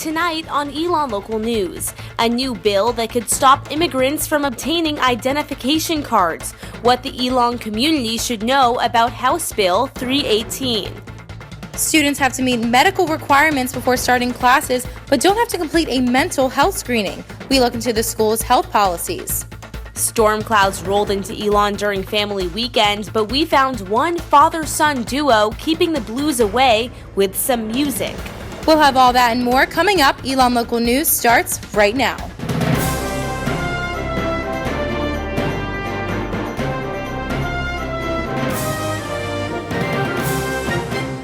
Tonight on Elon Local News, a new bill that could stop immigrants from obtaining identification cards, what the Elon community should know about House Bill 318. Students have to meet medical requirements before starting classes, but don't have to complete a mental health screening. We look into the school's health policies. Storm clouds rolled into Elon during family weekend, but we found one father-son duo keeping the blues away with some music. We'll have all that and more coming up. Elon Local News starts right now.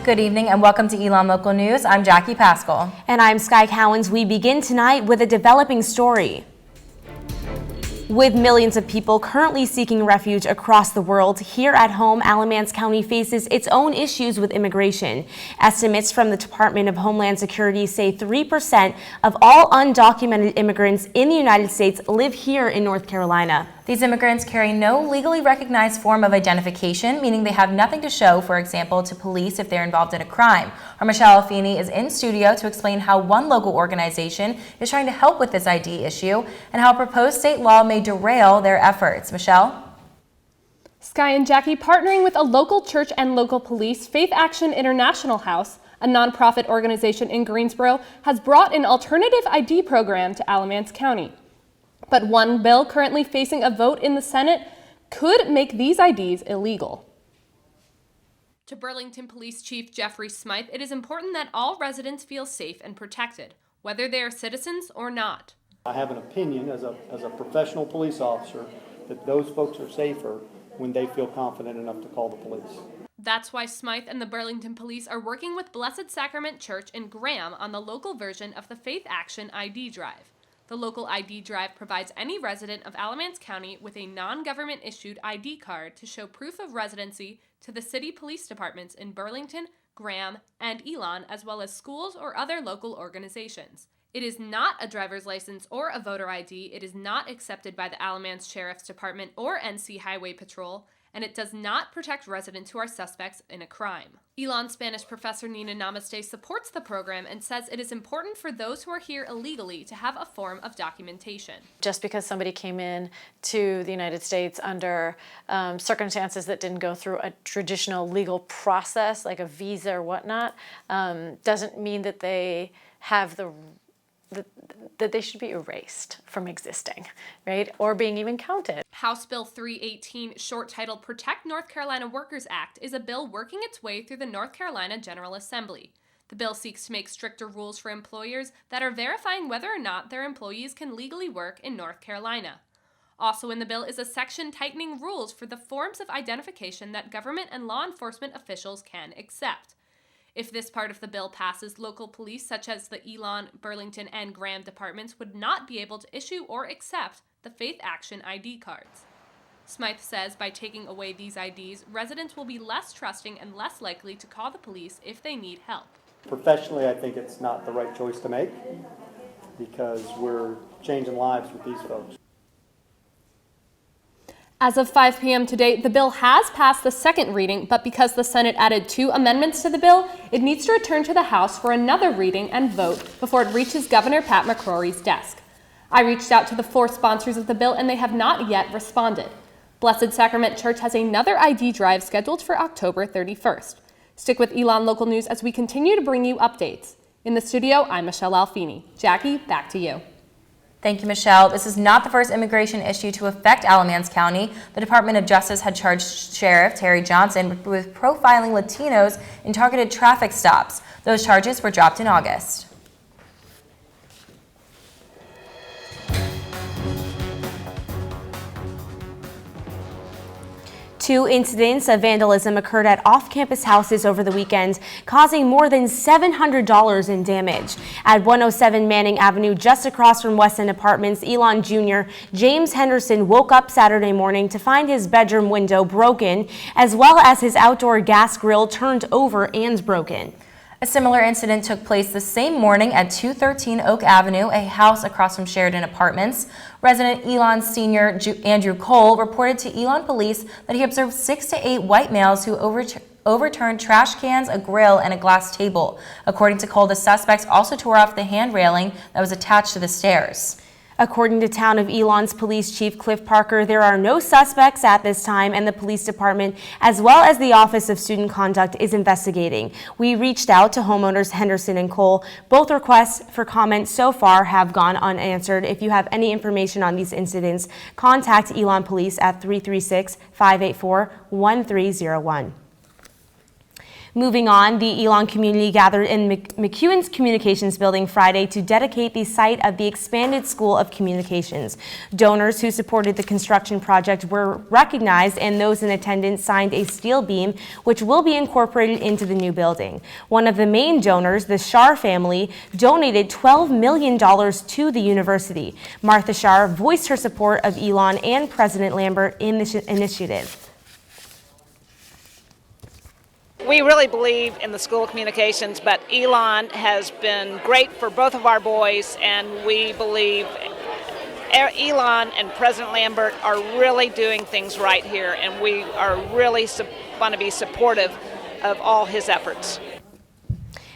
Good evening and welcome to Elon Local News. I'm Jackie Pascal. And I'm Sky Cowens. We begin tonight with a developing story. With millions of people currently seeking refuge across the world, here at home, Alamance County faces its own issues with immigration. Estimates from the Department of Homeland Security say 3% of all undocumented immigrants in the United States live here in North Carolina. These immigrants carry no legally recognized form of identification, meaning they have nothing to show, for example, to police if they're involved in a crime. Our Michelle Alfini is in studio to explain how one local organization is trying to help with this ID issue and how a proposed state law may derail their efforts. Michelle? Sky and Jackie, partnering with a local church and local police, Faith Action International House, a nonprofit organization in Greensboro, has brought an alternative ID program to Alamance County. But one bill currently facing a vote in the Senate could make these IDs illegal. To Burlington Police Chief Jeffrey Smythe, it is important that all residents feel safe and protected, whether they are citizens or not. I have an opinion as a professional police officer that those folks are safer when they feel confident enough to call the police. That's why Smythe and the Burlington Police are working with Blessed Sacrament Church in Graham on the local version of the Faith Action ID Drive. The local ID drive provides any resident of Alamance County with a non-government issued ID card to show proof of residency to the city police departments in Burlington, Graham, and Elon, as well as schools or other local organizations. It is not a driver's license or a voter ID. It is not accepted by the Alamance Sheriff's Department or NC Highway Patrol, and it does not protect residents who are suspects in a crime. Elon Spanish professor Nina Namaste supports the program and says it is important for those who are here illegally to have a form of documentation. Just because somebody came in to the United States under circumstances that didn't go through a traditional legal process, like a visa or whatnot, doesn't mean that they have that they should be erased from existing, right? Or being even counted. House Bill 318, short titled Protect North Carolina Workers Act, is a bill working its way through the North Carolina General Assembly. The bill seeks to make stricter rules for employers that are verifying whether or not their employees can legally work in North Carolina. Also in the bill is a section tightening rules for the forms of identification that government and law enforcement officials can accept. If this part of the bill passes, local police such as the Elon, Burlington, and Graham departments would not be able to issue or accept the Faith Action ID cards. Smythe says by taking away these IDs, residents will be less trusting and less likely to call the police if they need help. Professionally, I think it's not the right choice to make because we're changing lives with these folks. As of 5 p.m. today, the bill has passed the second reading, but because the Senate added 2 amendments to the bill, it needs to return to the House for another reading and vote before it reaches Governor Pat McCrory's desk. I reached out to the 4 sponsors of the bill, and they have not yet responded. Blessed Sacrament Church has another ID drive scheduled for October 31st. Stick with Elon Local News as we continue to bring you updates. In the studio, I'm Michelle Alfini. Jackie, back to you. Thank you, Michelle. This is not the first immigration issue to affect Alamance County. The Department of Justice had charged Sheriff Terry Johnson with profiling Latinos in targeted traffic stops. Those charges were dropped in August. 2 incidents of vandalism occurred at off-campus houses over the weekend, causing more than $700 in damage. At 107 Manning Avenue, just across from West End Apartments, Elon Jr. James Henderson woke up Saturday morning to find his bedroom window broken, as well as his outdoor gas grill turned over and broken. A similar incident took place the same morning at 213 Oak Avenue, a house across from Sheridan Apartments. Resident Elon Sr. Andrew Cole reported to Elon police that he observed 6 to 8 white males who overturned trash cans, a grill, and a glass table. According to Cole, the suspects also tore off the hand railing that was attached to the stairs. According to Town of Elon's Police Chief Cliff Parker, there are no suspects at this time, and the police department, as well as the Office of Student Conduct, is investigating. We reached out to homeowners Henderson and Cole. Both requests for comment so far have gone unanswered. If you have any information on these incidents, contact Elon Police at 336-584-1301. Moving on, the Elon community gathered in McEwen's Communications Building Friday to dedicate the site of the expanded School of Communications. Donors who supported the construction project were recognized, and those in attendance signed a steel beam, which will be incorporated into the new building. One of the main donors, the Shar family, donated $12 million to the university. Martha Shar voiced her support of Elon and President Lambert in this initiative. We really believe in the School of Communications, but Elon has been great for both of our boys, and we believe Elon and President Lambert are really doing things right here, and we are really want to be supportive of all his efforts.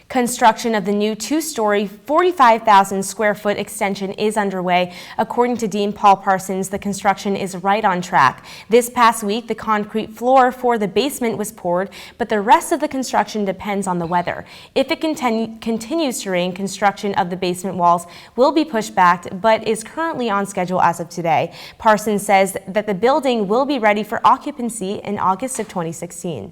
Construction of the new two-story, 45,000 square foot extension is underway. According to Dean Paul Parsons, the construction is right on track. This past week, the concrete floor for the basement was poured, but the rest of the construction depends on the weather. If it continues to rain, construction of the basement walls will be pushed back, but is currently on schedule as of today. Parsons says that the building will be ready for occupancy in August of 2016.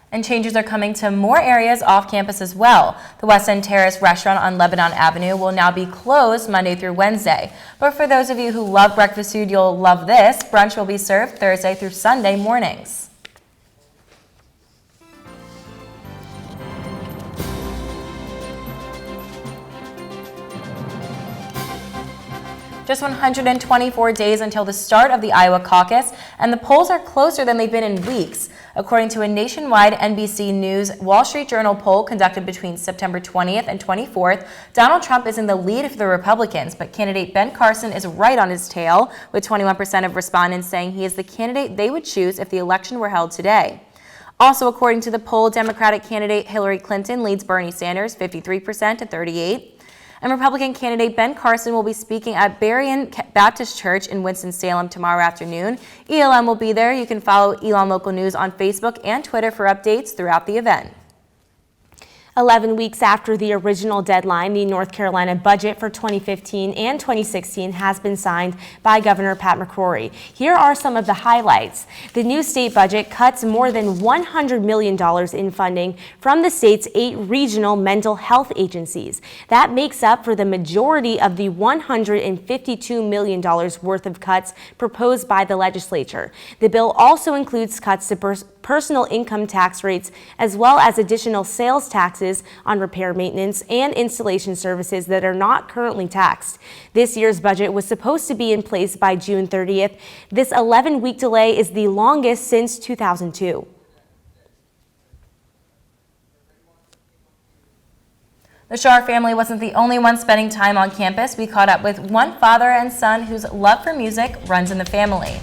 And changes are coming to more areas off campus as well. The West End Terrace restaurant on Lebanon Avenue will now be closed Monday through Wednesday. But for those of you who love breakfast food, you'll love this. Brunch will be served Thursday through Sunday mornings. Just 124 days until the start of the Iowa caucus, and the polls are closer than they've been in weeks. According to a nationwide NBC News Wall Street Journal poll conducted between September 20th and 24th, Donald Trump is in the lead for the Republicans, but candidate Ben Carson is right on his tail, with 21% of respondents saying he is the candidate they would choose if the election were held today. Also, according to the poll, Democratic candidate Hillary Clinton leads Bernie Sanders 53% to 38%. And Republican candidate Ben Carson will be speaking at Berrien Baptist Church in Winston-Salem tomorrow afternoon. ELM will be there. You can follow Elon Local News on Facebook and Twitter for updates throughout the event. 11 weeks after the original deadline, the North Carolina budget for 2015 and 2016 has been signed by Governor Pat McCrory. Here are some of the highlights. The new state budget cuts more than $100 million in funding from the state's 8 regional mental health agencies. That makes up for the majority of the $152 million worth of cuts proposed by the legislature. The bill also includes cuts to personal income tax rates, as well as additional sales taxes on repair, maintenance, and installation services that are not currently taxed. This year's budget was supposed to be in place by June 30th. This 11-week delay is the longest since 2002. The Shar family wasn't the only one spending time on campus. We caught up with one father and son whose love for music runs in the family.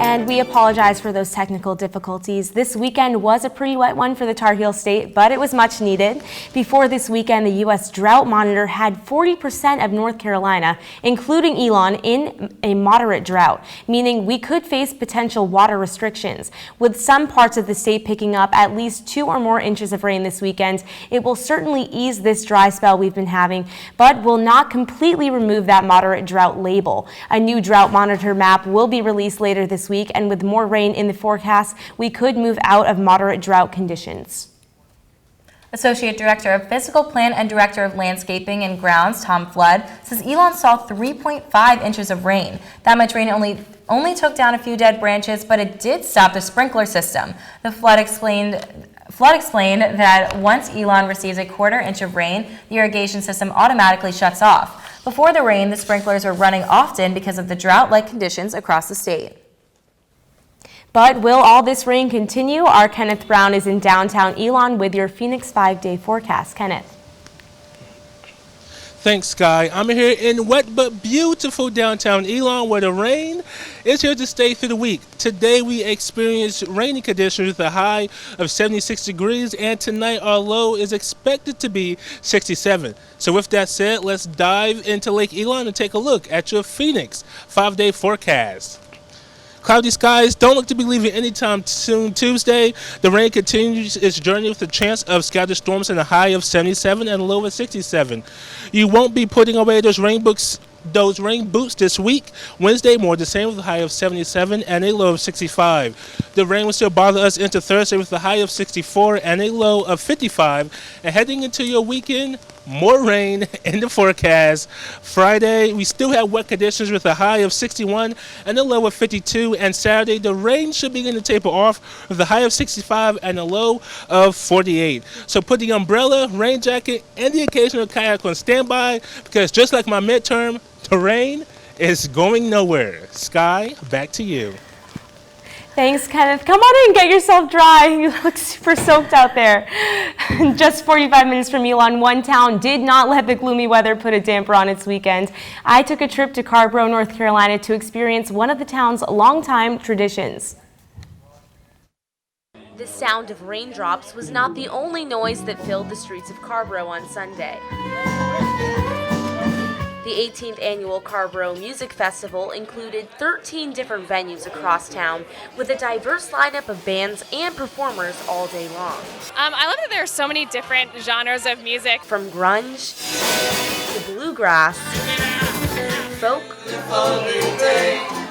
And we apologize for those technical difficulties. This weekend was a pretty wet one for the Tar Heel State, but it was much needed. Before this weekend, the U.S. Drought Monitor had 40% of North Carolina, including Elon, in a moderate drought, meaning we could face potential water restrictions. With some parts of the state picking up at least 2 or more inches of rain this weekend, it will certainly ease this dry spell we've been having, but will not completely remove that moderate drought label. A new Drought Monitor map will be released later this week, and with more rain in the forecast, we could move out of moderate drought conditions. Associate Director of Physical Plan and Director of Landscaping and Grounds, Tom Flood, says Elon saw 3.5 inches of rain. That much rain only took down a few dead branches, but it did stop the sprinkler system. The Flood explained that once Elon receives a 1/4 inch of rain, the irrigation system automatically shuts off. Before the rain, the sprinklers were running often because of the drought-like conditions across the state. But will all this rain continue? Our Kenneth Brown is in downtown Elon with your Phoenix 5-day forecast. Kenneth. Thanks, Sky. I'm here in wet but beautiful downtown Elon where the rain is here to stay through the week. Today we experienced rainy conditions with a high of 76 degrees, and tonight our low is expected to be 67. So with that said, let's dive into Lake Elon and take a look at your Phoenix 5-day forecast. Cloudy skies don't look to be leaving anytime soon Tuesday. The rain continues its journey with a chance of scattered storms and a high of 77 and a low of 67. You won't be putting away those rain boots this week. Wednesday, more the same with a high of 77 and a low of 65. The rain will still bother us into Thursday with a high of 64 and a low of 55. And heading into your weekend, more rain in the forecast. Friday, we still have wet conditions with a high of 61 and a low of 52. And Saturday, the rain should begin to taper off with a high of 65 and a low of 48. So put the umbrella, rain jacket, and the occasional kayak on standby, because just like my midterm, the rain is going nowhere. Sky, back to you. Thanks, Kenneth. Come on in, get yourself dry. You look super soaked out there. Just 45 minutes from Elon, one town did not let the gloomy weather put a damper on its weekend. I took a trip to Carborough, North Carolina to experience one of the town's longtime traditions. The sound of raindrops was not the only noise that filled the streets of Carborough on Sunday. The 18th annual Carborough Music Festival included 13 different venues across town with a diverse lineup of bands and performers all day long. I love that there are so many different genres of music. From grunge to bluegrass, folk,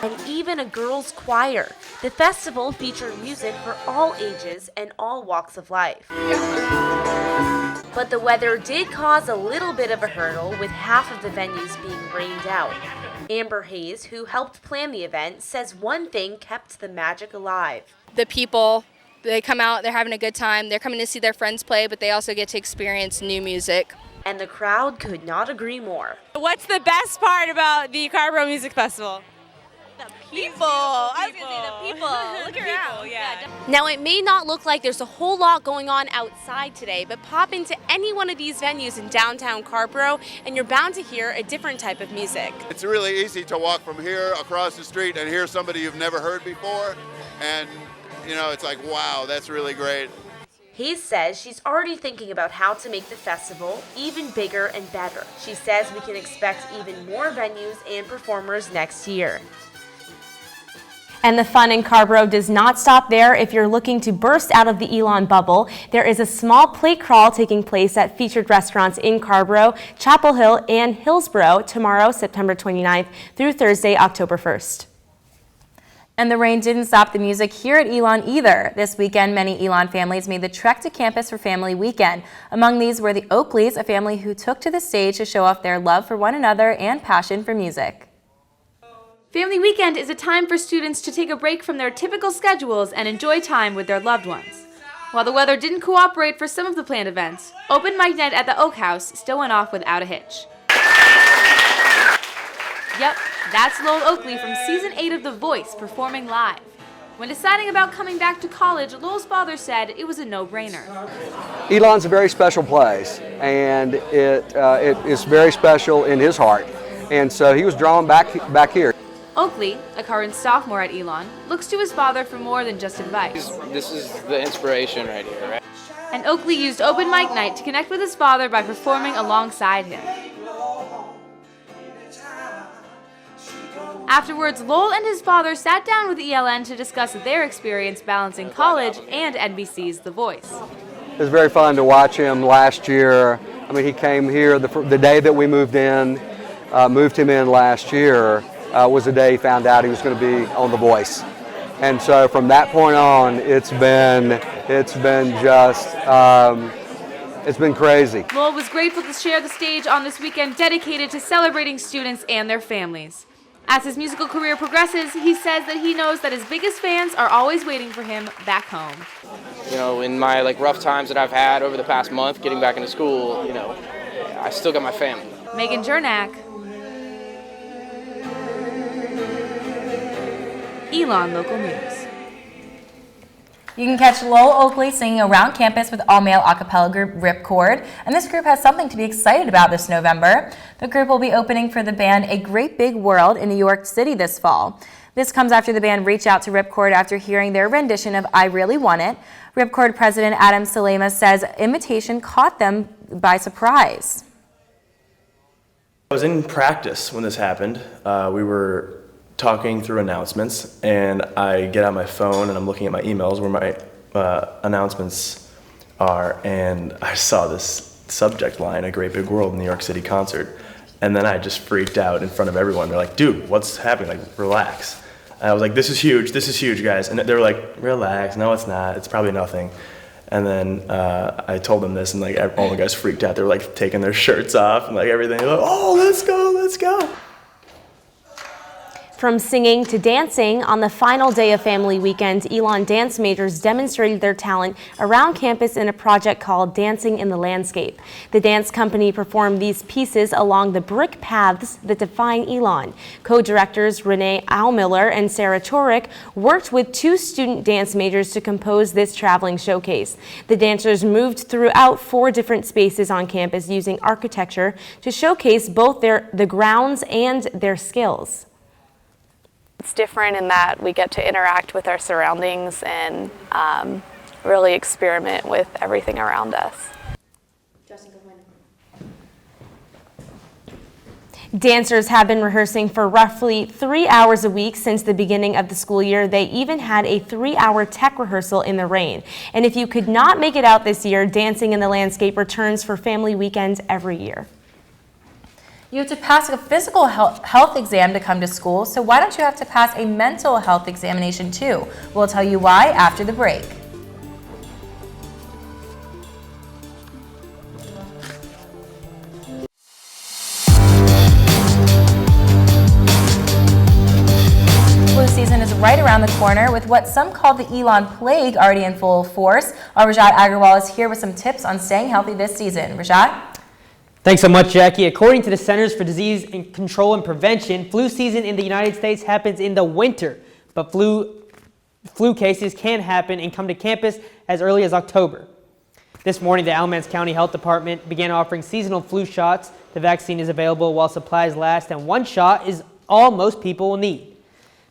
and even a girls' choir. The festival featured music for all ages and all walks of life. But the weather did cause a little bit of a hurdle, with half of the venues being rained out. Amber Hayes, who helped plan the event, says one thing kept the magic alive. The people, they come out, they're having a good time, they're coming to see their friends play, but they also get to experience new music. And the crowd could not agree more. What's the best part about the Carborough Music Festival? The people. I was going to say the people. Look around. Yeah. Now, it may not look like there's a whole lot going on outside today, but pop into any one of these venues in downtown Carborough and you're bound to hear a different type of music. It's really easy to walk from here across the street and hear somebody you've never heard before, and it's like, wow, that's really great. Hayes says she's already thinking about how to make the festival even bigger and better. She says we can expect even more venues and performers next year. And the fun in Carborough does not stop there. If you're looking to burst out of the Elon bubble, there is a small plate crawl taking place at featured restaurants in Carborough, Chapel Hill, and Hillsborough tomorrow, September 29th through Thursday, October 1st. And the rain didn't stop the music here at Elon either. This weekend, many Elon families made the trek to campus for Family Weekend. Among these were the Oakleys, a family who took to the stage to show off their love for one another and passion for music. Family Weekend is a time for students to take a break from their typical schedules and enjoy time with their loved ones. While the weather didn't cooperate for some of the planned events, open mic night at the Oak House still went off without a hitch. Yep, that's Lowell Oakley from Season 8 of The Voice performing live. When deciding about coming back to college, Lowell's father said it was a no-brainer. Elon's a very special place, and it is very special in his heart, and so he was drawn back here. Oakley, a current sophomore at Elon, looks to his father for more than just advice. This is the inspiration right here, right? And Oakley used open mic night to connect with his father by performing alongside him. Afterwards, Lowell and his father sat down with ELN to discuss their experience balancing college and NBC's The Voice. It was very fun to watch him last year. I mean, he came here the day that we moved him in last year. Was the day he found out he was going to be on The Voice, and so from that point on, it's been crazy. Lowell was grateful to share the stage on this weekend dedicated to celebrating students and their families. As his musical career progresses, he says that he knows that his biggest fans are always waiting for him back home. In my rough times that I've had over the past month getting back into school, I still got my family. Megan Jernak, Elon Local News. You can catch Lowell Oakley singing around campus with all-male a cappella group Ripcord, and this group has something to be excited about this November. The group will be opening for the band A Great Big World in New York City this fall. This comes after the band reached out to Ripcord after hearing their rendition of I Really Want It. Ripcord president Adam Salema says invitation caught them by surprise. I was in practice when this happened. We were talking through announcements, and I get out my phone and I'm looking at my emails where my announcements are, and I saw this subject line, A Great Big World New York City concert, and then I just freaked out in front of everyone. They're like, dude, what's happening? Like, relax. And I was like, this is huge, guys. And they were like, relax, no it's not, it's probably nothing. And then I told them this, and like all the guys freaked out. They were like taking their shirts off and like everything. They're like, oh, let's go, let's go. From singing to dancing, on the final day of Family Weekend, Elon dance majors demonstrated their talent around campus in a project called Dancing in the Landscape. The dance company performed these pieces along the brick paths that define Elon. Co-directors Renee Aumiller and Sarah Turek worked with 2 student dance majors to compose this traveling showcase. The dancers moved throughout 4 different spaces on campus using architecture to showcase both the grounds and their skills. It's different in that we get to interact with our surroundings and really experiment with everything around us. Dancers have been rehearsing for roughly 3 hours a week since the beginning of the school year. They even had a 3-hour tech rehearsal in the rain. And if you could not make it out this year, Dancing in the Landscape returns for Family Weekends every year. You have to pass a physical health exam to come to school, so why don't you have to pass a mental health examination too? We'll tell you why after the break. Flu season is right around the corner with what some call the Elon plague already in full force. Our Rajat Agrawal is here with some tips on staying healthy this season. Rajat? Thanks so much, Jackie. According to the Centers for Disease Control and Prevention, flu season in the United States happens in the winter, but flu cases can happen and come to campus as early as October. This morning, the Alamance County Health Department began offering seasonal flu shots. The vaccine is available while supplies last, and 1 shot is all most people will need.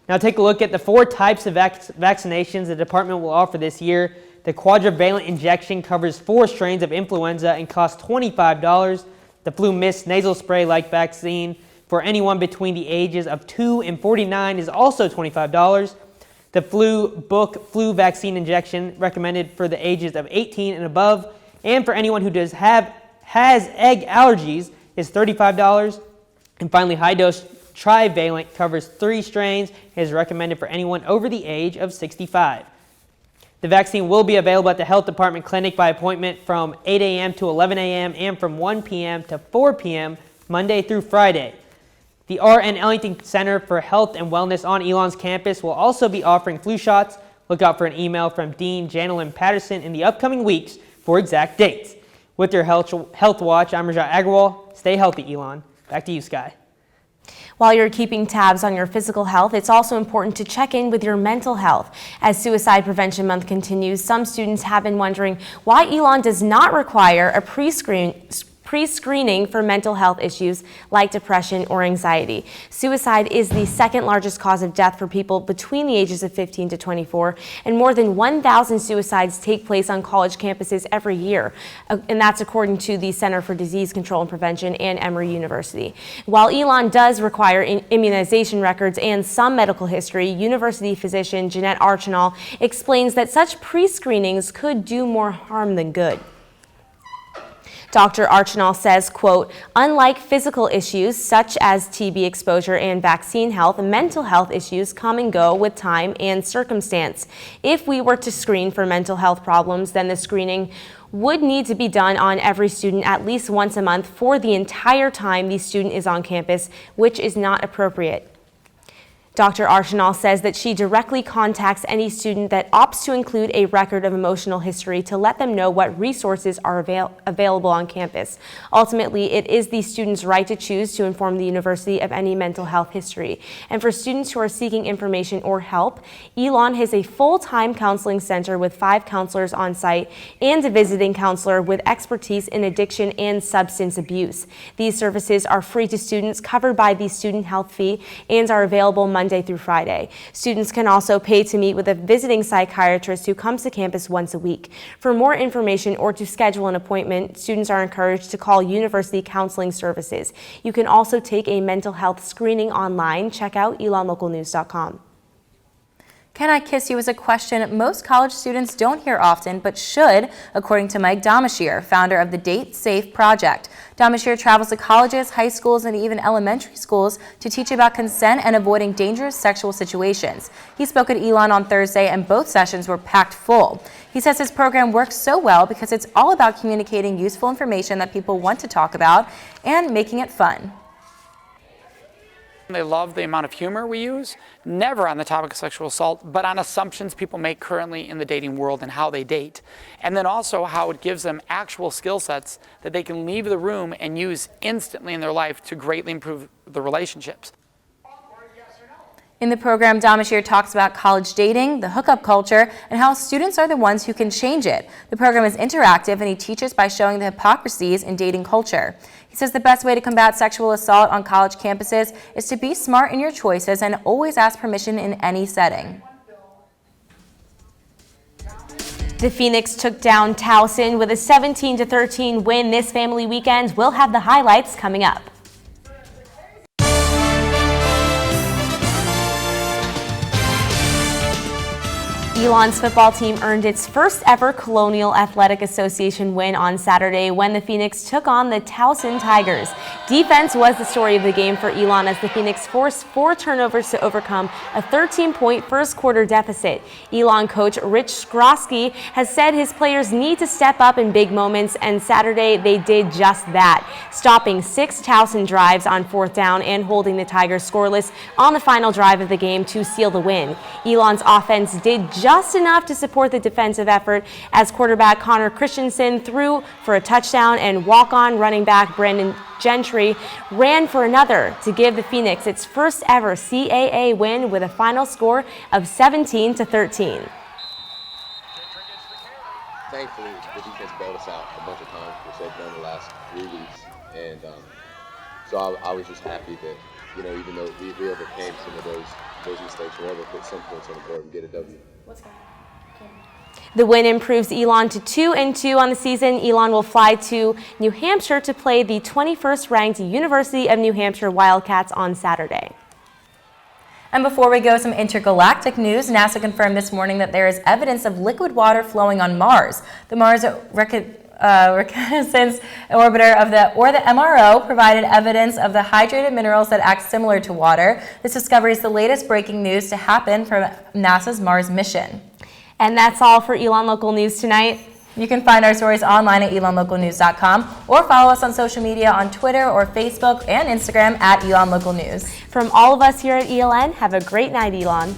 Now take a look at the 4 types of vaccinations the department will offer this year. The quadrivalent injection covers 4 strains of influenza and costs $25. The flu mist nasal spray-like vaccine for anyone between the ages of 2 and 49 is also $25. The flu vaccine injection recommended for the ages of 18 and above, and for anyone who has egg allergies is $35. And finally, high-dose trivalent covers 3 strains and is recommended for anyone over the age of 65. The vaccine will be available at the health department clinic by appointment from 8 a.m. to 11 a.m. and from 1 p.m. to 4 p.m. Monday through Friday. The R.N. Ellington Center for Health and Wellness on Elon's campus will also be offering flu shots. Look out for an email from Dean Janelyn Patterson in the upcoming weeks for exact dates. With your Health Watch, I'm Rajat Agrawal. Stay healthy, Elon. Back to you, Sky. While you're keeping tabs on your physical health, it's also important to check in with your mental health. As Suicide Prevention Month continues, some students have been wondering why Elon does not require a pre-screening for mental health issues like depression or anxiety. Suicide is the 2nd largest cause of death for people between the ages of 15 to 24, and more than 1,000 suicides take place on college campuses every year, and that's according to the Center for Disease Control and Prevention and Emory University. While Elon does require immunization records and some medical history, university physician Jeanette Archinall explains that such pre-screenings could do more harm than good. Dr. Archinall says, quote, unlike physical issues such as TB exposure and vaccine health, mental health issues come and go with time and circumstance. If we were to screen for mental health problems, then the screening would need to be done on every student at least once a month for the entire time the student is on campus, which is not appropriate. Dr. Archinal says that she directly contacts any student that opts to include a record of emotional history to let them know what resources are available on campus. Ultimately, it is the student's right to choose to inform the university of any mental health history. And for students who are seeking information or help, Elon has a full-time counseling center with 5 counselors on site and a visiting counselor with expertise in addiction and substance abuse. These services are free to students, covered by the student health fee, and are available Monday through Friday. Students can also pay to meet with a visiting psychiatrist who comes to campus once a week. For more information or to schedule an appointment, students are encouraged to call University Counseling Services. You can also take a mental health screening online. Check out elonlocalnews.com. Can I kiss you is a question most college students don't hear often, but should, according to Mike Domashir, founder of the Date Safe Project. Domashir travels to colleges, high schools, and even elementary schools to teach about consent and avoiding dangerous sexual situations. He spoke at Elon on Thursday, and both sessions were packed full. He says his program works so well because it's all about communicating useful information that people want to talk about and making it fun. They love the amount of humor we use, never on the topic of sexual assault, but on assumptions people make currently in the dating world and how they date. And then also how it gives them actual skill sets that they can leave the room and use instantly in their life to greatly improve the relationships. In the program, Domashir talks about college dating, the hookup culture, and how students are the ones who can change it. The program is interactive, and he teaches by showing the hypocrisies in dating culture. He says the best way to combat sexual assault on college campuses is to be smart in your choices and always ask permission in any setting. The Phoenix took down Towson with a 17-13 win this family weekend. We'll have the highlights coming up. Elon's football team earned its first ever Colonial Athletic Association win on Saturday when the Phoenix took on the Towson Tigers. Defense was the story of the game for Elon as the Phoenix forced 4 turnovers to overcome a 13-point first quarter deficit. Elon coach Rich Skrosky has said his players need to step up in big moments, and Saturday they did just that, stopping 6 Towson drives on 4th down and holding the Tigers scoreless on the final drive of the game to seal the win. Elon's offense did just enough to support the defensive effort as quarterback Connor Christensen threw for a touchdown and walk-on running back Brandon Gentry ran for another to give the Phoenix its first ever CAA win with a final score of 17-13. Thankfully, the defense bailed us out a bunch of times, which they've done the last 3 weeks, and so I was just happy that, you know, even though we overcame some of those mistakes, we were able to put some points on the board and get a W. The win improves Elon to 2-2 on the season. Elon will fly to New Hampshire to play the 21st ranked University of New Hampshire Wildcats on Saturday. And before we go, some intergalactic news. NASA confirmed this morning that there is evidence of liquid water flowing on Mars. The Mars Reconnaissance Orbiter of the MRO provided evidence of the hydrated minerals that act similar to water. This discovery is the latest breaking news to happen from NASA's Mars mission. And that's all for Elon Local News tonight. You can find our stories online at elonlocalnews.com or follow us on social media on Twitter or Facebook and Instagram at Elon Local News. From all of us here at ELN, have a great night, Elon.